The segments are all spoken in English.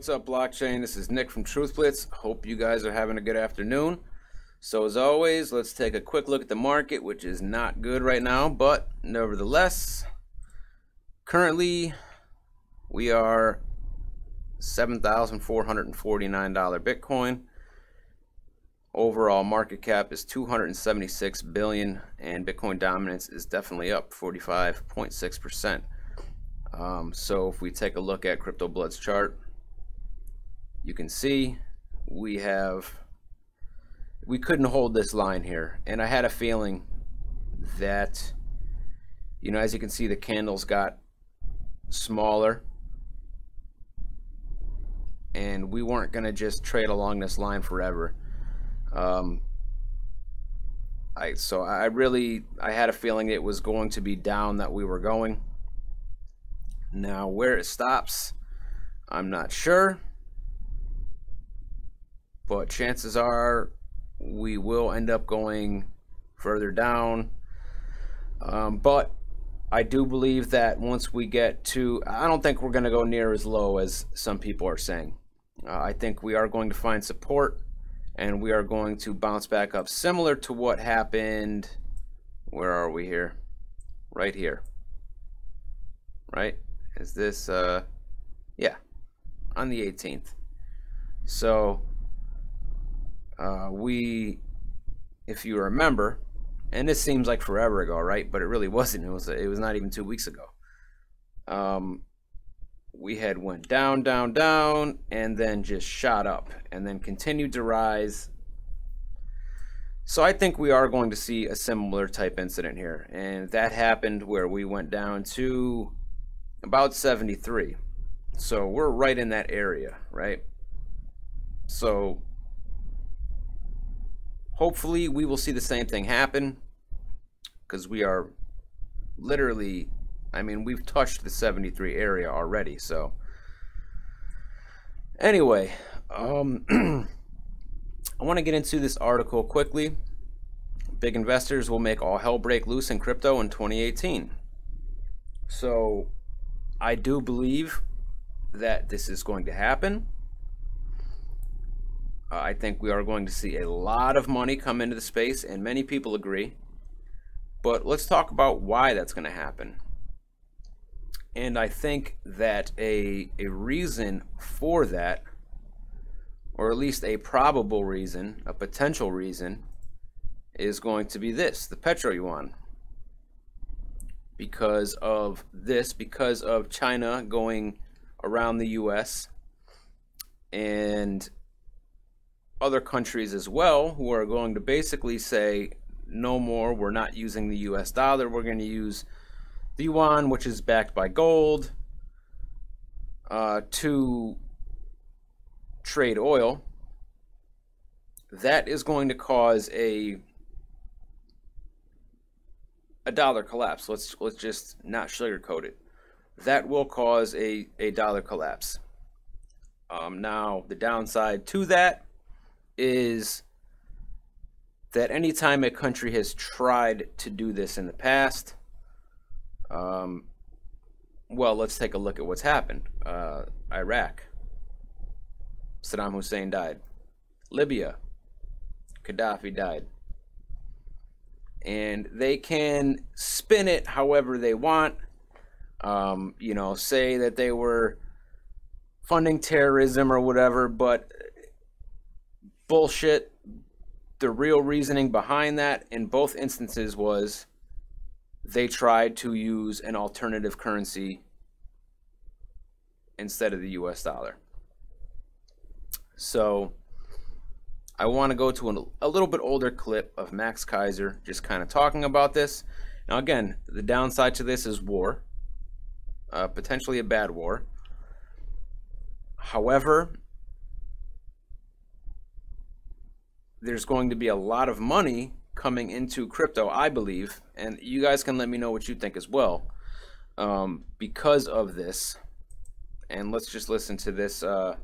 What's up, blockchain? This is Nick from TruthBlitz. Hope you guys are having a good afternoon. So as always, let's take a quick look at the market, which is not good right now, but nevertheless, currently we are $7,449 Bitcoin. Overall market cap is 276 billion, and Bitcoin dominance is definitely up 45.6%. So if we take a look at CryptoBlood's chart, you can see we couldn't hold this line here, and I had a feeling that, you know, as you can see, the candles got smaller and we weren't going to just trade along this line forever. I had a feeling it was going to be down that we were going. Now where it stops, I'm not sure, but chances are we will end up going further down. But I do believe that once we get to, I don't think we're going to go near as low as some people are saying. I think we are going to find support, and we are going to bounce back up, similar to what happened. Where are we here? Right here. Right? Is this, yeah, on the 18th. So, if you remember, and this seems like forever ago, right? But it really wasn't. It was not even 2 weeks ago. We had went down, down, down, and then just shot up, and then continued to rise. So I think we are going to see a similar type incident here, and that happened where we went down to about 73. So we're right in that area, right? So hopefully we will see the same thing happen, because we are literally, I mean, we've touched the 73 area already. So anyway, I want to get into this article quickly. Big investors will make all hell break loose in crypto in 2018. So I do believe that this is going to happen. I think we are going to see a lot of money come into the space, and many people agree. But let's talk about why that's going to happen. And I think that a reason for that, or at least a probable reason, a potential reason, is going to be this: the Petro Yuan. Because of this, because of China going around the US and other countries as well, who are going to basically say, no more, we're not using the US dollar, we're going to use the yuan, which is backed by gold, to trade oil. That is going to cause a dollar collapse. Let's just not sugarcoat it. That will cause a dollar collapse. Now the downside to that is that anytime a country has tried to do this in the past, well, let's take a look at what's happened. Iraq, Saddam Hussein died. Libya, Gaddafi died. And they can spin it however they want. You know, say that they were funding terrorism or whatever, but bullshit. The real reasoning behind that in both instances was they tried to use an alternative currency instead of the US dollar. So I want to go to a little bit older clip of Max Keiser just kind of talking about this. Now again, the downside to this is war, potentially a bad war. However, there's going to be a lot of money coming into crypto, I believe, and you guys can let me know what you think as well, because of this. And let's just listen to this from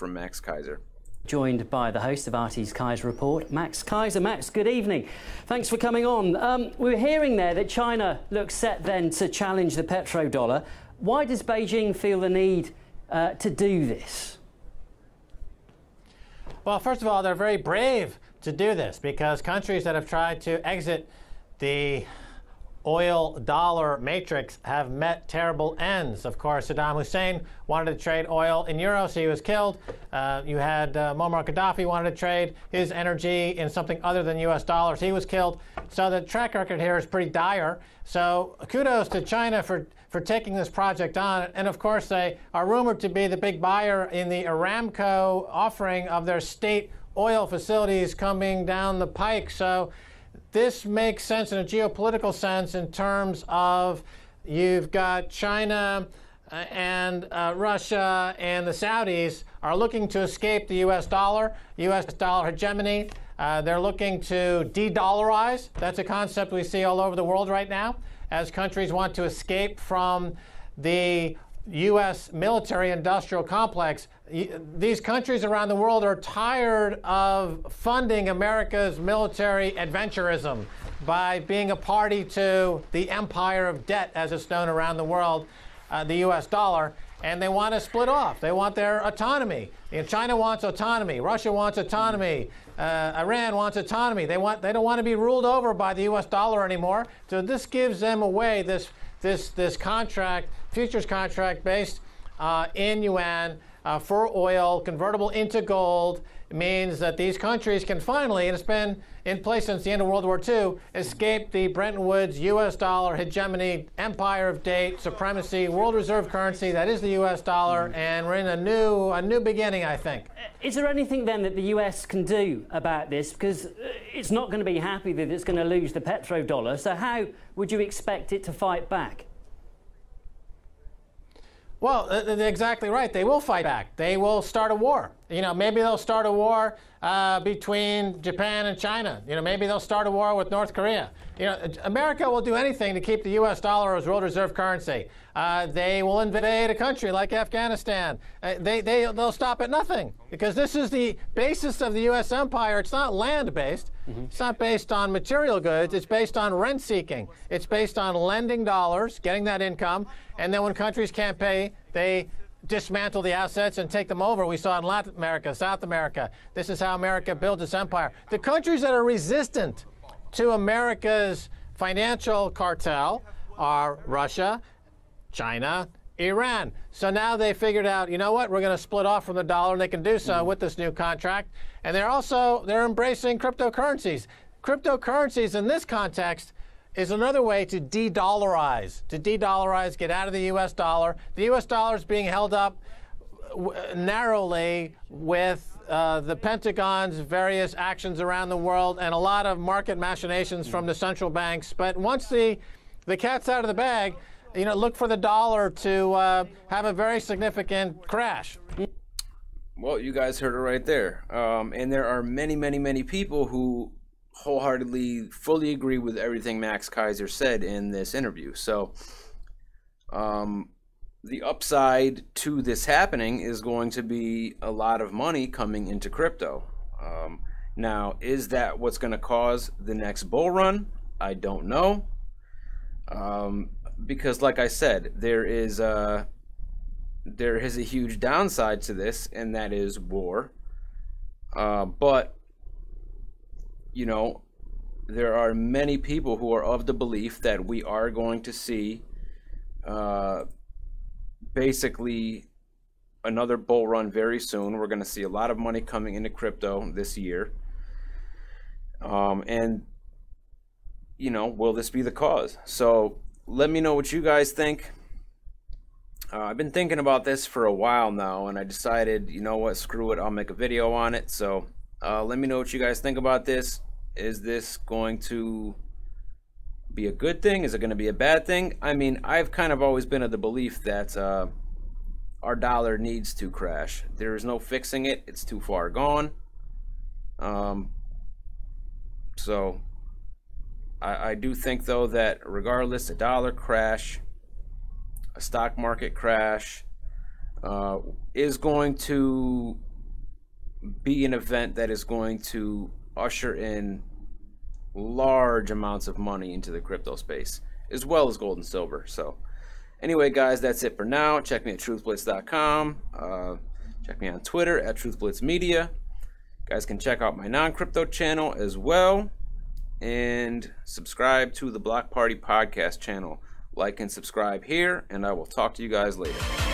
Max Keiser. Joined by the host of RT's Keiser Report, Max Keiser. Max, good evening. Thanks for coming on. We were hearing there that China looks set then to challenge the petrodollar. Why does Beijing feel the need to do this? Well, first of all, they're very brave to do this, because countries that have tried to exit the oil dollar matrix have met terrible ends. Of course, Saddam Hussein wanted to trade oil in euros, he was killed. You had Muammar Gaddafi wanted to trade his energy in something other than US dollars, he was killed. So the track record here is pretty dire. So kudos to China for taking this project on. And of course, they are rumored to be the big buyer in the Aramco offering of their state oil facilities coming down the pike. So this makes sense in a geopolitical sense in terms of you've got China and Russia and the Saudis are looking to escape the US dollar hegemony. They're looking to de-dollarize. That's a concept we see all over the world right now as countries want to escape from the U.S. military-industrial complex. These countries around the world are tired of funding America's military adventurism by being a party to the empire of debt, as it's known around the world, the U.S. dollar, and they want to split off. They want their autonomy. China wants autonomy. Russia wants autonomy. Iran wants autonomy. They don't want to be ruled over by the U.S. dollar anymore. So this gives them away this contract, futures contract based in yuan for oil, convertible into gold. It means that these countries can finally, and it's been in place since the end of World War II, escape the Bretton Woods U.S. dollar hegemony, empire of date, supremacy, world reserve currency that is the U.S. dollar, and we're in a new beginning, I think. Is there anything then that the U.S. can do about this? Because it's not going to be happy that it's going to lose the petrodollar. So how would you expect it to fight back? Well, they're exactly right. They will fight back. They will start a war. Maybe they'll start a war between Japan and China. Maybe they'll start a war with North Korea. America will do anything to keep the U.S. dollar as world reserve currency. They will invade a country like Afghanistan. They'll stop at nothing, because this is the basis of the U.S. empire. It's not land-based. It's not based on material goods. It's based on rent-seeking. It's based on lending dollars, getting that income, and then when countries can't pay, they dismantle the assets and take them over. We saw in Latin America, South America. This is how America builds its empire. The countries that are resistant to America's financial cartel are Russia, China, Iran. So now they figured out, you know what, we're going to split off from the dollar, and they can do so with this new contract. And they're embracing cryptocurrencies. Cryptocurrencies in this context is another way to de-dollarize, get out of the U.S. dollar. The U.S. dollar is being held up narrowly with the Pentagon's various actions around the world and a lot of market machinations from the central banks. But once the cat's out of the bag, look for the dollar to have a very significant crash. Well, you guys heard it right there. And there are many, many, many people who wholeheartedly, fully agree with everything Max Keiser said in this interview. So the upside to this happening is going to be a lot of money coming into crypto. Now, is that what's going to cause the next bull run? I don't know. Because like I said, there is a huge downside to this, and that is war. But there are many people who are of the belief that we are going to see basically another bull run very soon. We're going to see a lot of money coming into crypto this year. And, will this be the cause? So let me know what you guys think. I've been thinking about this for a while now, and I decided, you know what, screw it, I'll make a video on it. So let me know what you guys think about this. Is this going to be a good thing? Is it going to be a bad thing? I mean, I've kind of always been of the belief that our dollar needs to crash. There is no fixing it. It's too far gone. So I do think, though, that regardless, a dollar crash, a stock market crash, is going to be an event that is going to usher in large amounts of money into the crypto space, as well as gold and silver. So Anyway, guys, that's it for now. Check me at truthblitz.com. Check me on Twitter at truthblitzmedia. Guys can check out my non-crypto channel as well. And subscribe to the Block Party podcast channel. Like and subscribe here, and I will talk to you guys later.